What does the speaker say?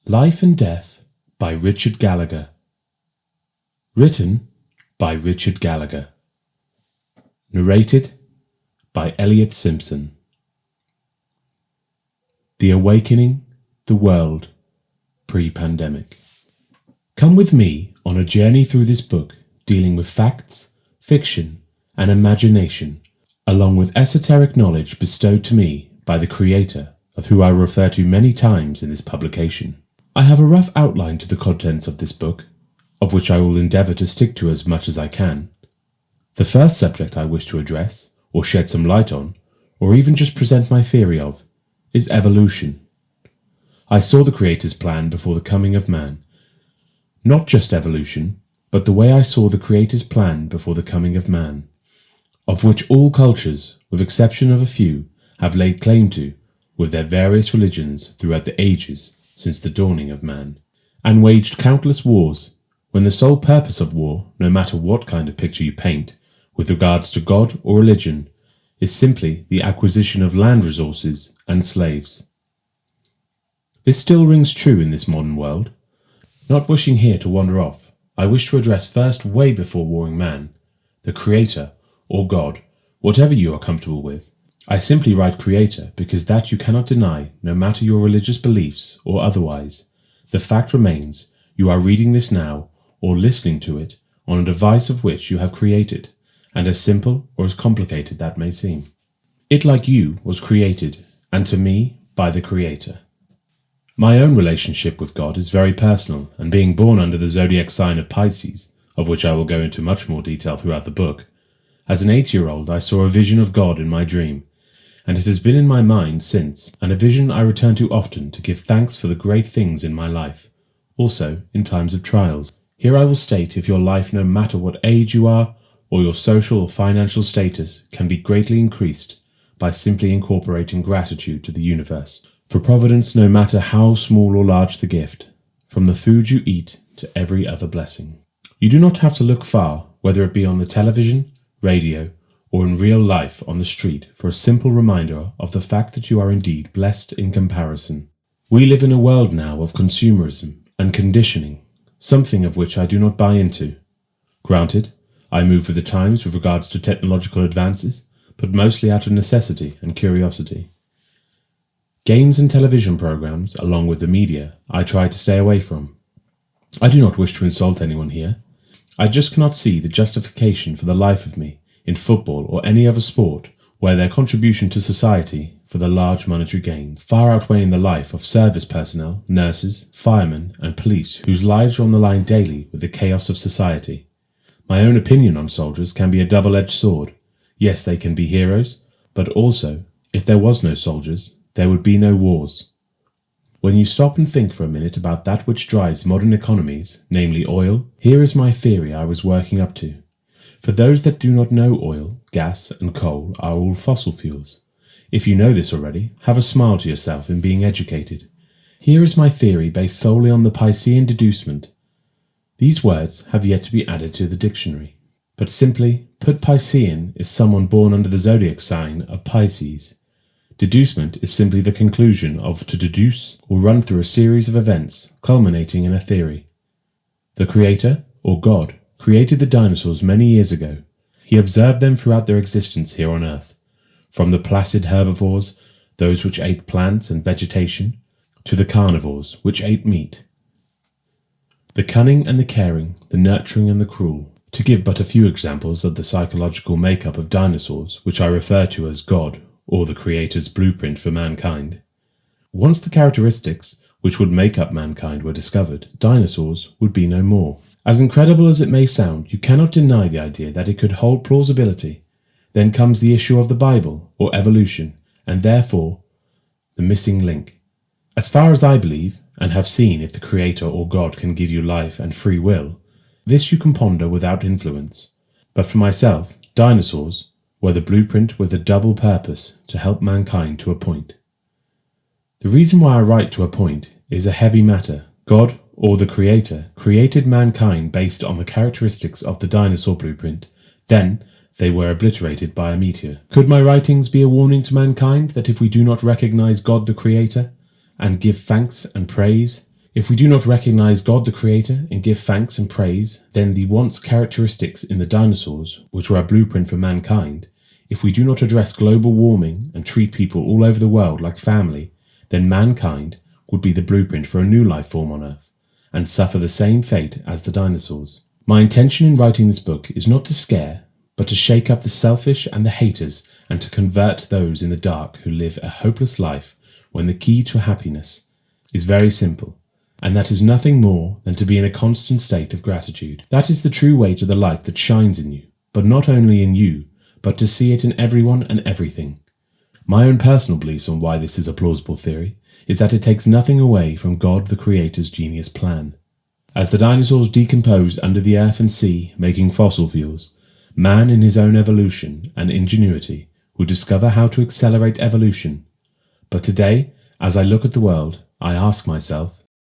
Life and Death by Richard Gallacher. Written by Richard Gallacher. Narrated by Elliot Simpson. The Awakening the World Pre-Pandemic. Come with me on a journey through this book dealing with facts, fiction, and imagination, along with esoteric knowledge bestowed to me by the creator of who I refer to many times in this publication. I have a rough outline to the contents of this book, of which I will endeavour to stick to as much as I can. The first subject I wish to address, or shed some light on, or even just present my theory of, is evolution. I saw the Creator's plan before the coming of man. Not just evolution, but the way I saw the Creator's plan before the coming of man, of which all cultures, with exception of a few, have laid claim to, with their various religions throughout the ages since the dawning of man, and waged countless wars, when the sole purpose of war, no matter what kind of picture you paint, with regards to God or religion, is simply the acquisition of land resources and slaves. This still rings true in this modern world. Not wishing here to wander off, I wish to address first, way before warring man, the Creator, or God, whatever you are comfortable with. I simply write Creator because that you cannot deny, no matter your religious beliefs or otherwise. The fact remains, you are reading this now, or listening to it, on a device of which you have created, and as simple or as complicated that may seem. It, like you, was created, and to me, by the Creator. My own relationship with God is very personal, and being born under the zodiac sign of Pisces, of which I will go into much more detail throughout the book, as an 8-year-old I saw a vision of God in my dream, and it has been in my mind since, and a vision I return to often to give thanks for the great things in my life, also in times of trials. Here I will state if your life, no matter what age you are, or your social or financial status, can be greatly increased by simply incorporating gratitude to the universe, for providence, no matter how small or large the gift, from the food you eat to every other blessing. You do not have to look far, whether it be on the television, radio, or in real life on the street, for a simple reminder of the fact that you are indeed blessed in comparison. We live in a world now of consumerism and conditioning, something of which I do not buy into. Granted, I move with the times with regards to technological advances, but mostly out of necessity and curiosity. Games and television programs, along with the media, I try to stay away from. I do not wish to insult anyone here. I just cannot see the justification for the life of me in football or any other sport where their contribution to society for the large monetary gains far outweighing the life of service personnel, nurses, firemen, and police whose lives are on the line daily with the chaos of society. My own opinion on soldiers can be a double-edged sword. Yes, they can be heroes, but also, if there was no soldiers, there would be no wars. When you stop and think for a minute about that which drives modern economies, namely oil, here is my theory I was working up to. For those that do not know, oil, gas, and coal are all fossil fuels. If you know this already, have a smile to yourself in being educated. Here is my theory based solely on the Piscean deducement. These words have yet to be added to the dictionary, but simply put, Piscean is someone born under the zodiac sign of Pisces. Deducement is simply the conclusion of to deduce or run through a series of events culminating in a theory. The Creator, or God, created the dinosaurs many years ago. He observed them throughout their existence here on Earth, from the placid herbivores, those which ate plants and vegetation, to the carnivores, which ate meat. The cunning and the caring, the nurturing and the cruel, to give but a few examples of the psychological makeup of dinosaurs, which I refer to as God, or the Creator's blueprint for mankind. Once the characteristics which would make up mankind were discovered, dinosaurs would be no more. As incredible as it may sound, you cannot deny the idea that it could hold plausibility. Then comes the issue of the Bible, or evolution, and therefore, the missing link. As far as I believe, and have seen if the Creator or God can give you life and free will, this you can ponder without influence. But for myself, dinosaurs were the blueprint with a double purpose to help mankind to a point. The reason why I write to a point is a heavy matter. God, or the Creator, created mankind based on the characteristics of the dinosaur blueprint. Then, they were obliterated by a meteor. Could my writings be a warning to mankind that if we do not recognize God the Creator, and give thanks and praise, If we do not recognize God the Creator and give thanks and praise, then the once characteristics in the dinosaurs, which were a blueprint for mankind, if we do not address global warming and treat people all over the world like family, then mankind would be the blueprint for a new life form on Earth, and suffer the same fate as the dinosaurs. My intention in writing this book is not to scare, but to shake up the selfish and the haters, and to convert those in the dark who live a hopeless life when the key to happiness is very simple, and that is nothing more than to be in a constant state of gratitude. That is the true way to the light that shines in you, but not only in you, but to see it in everyone and everything. My own personal beliefs on why this is a plausible theory is that it takes nothing away from God the Creator's genius plan. As the dinosaurs decomposed under the earth and sea, making fossil fuels, man in his own evolution and ingenuity would discover how to accelerate evolution. But today, as I look at the world, I ask myself,